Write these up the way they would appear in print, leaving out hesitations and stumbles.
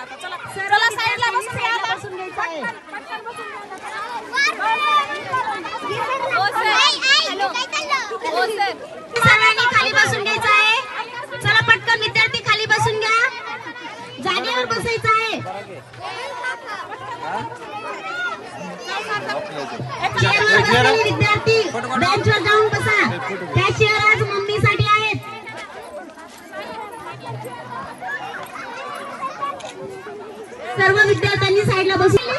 आता. चला चला साईडला बसून घ्या आता. हो सर. हॅलो हो सर. सर्वांनी खाली बसून घ्यायचं आहे. चला पटकन विद्यार्थी खाली बसून घ्या. जागेवर बसायचं आहे. चेअरवर बसलेले विद्यार्थी बेंचवर जाऊन बसा. त्या चेअर आज मम्मीसाठी आहेत. सर्व विद्यार्थ्यांनी साईडला बसून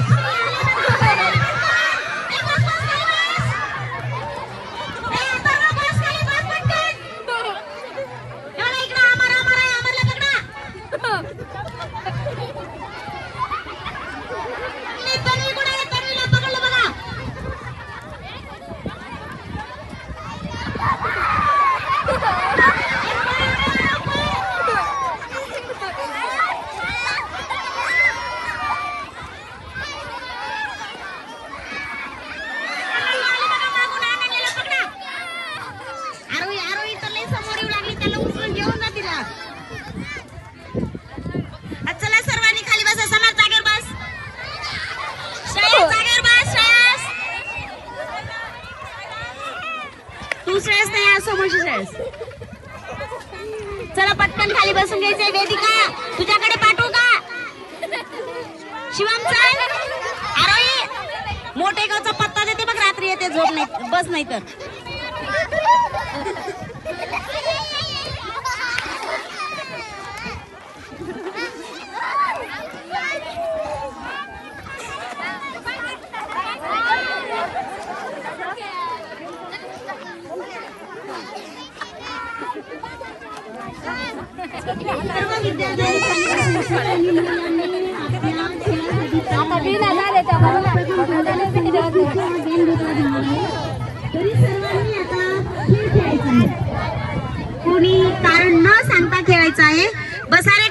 चला पटकन खाली बसून घ्यायचंय. वेदिका तुझ्याकडे पाठवू का? शिवम चल. आरोही मोठे गावचा पत्ता देते बघ. रात्री येते झोप नाही बस नाही तर. कोणी कारण न सांगता खेळायचं आहे. बसा रे.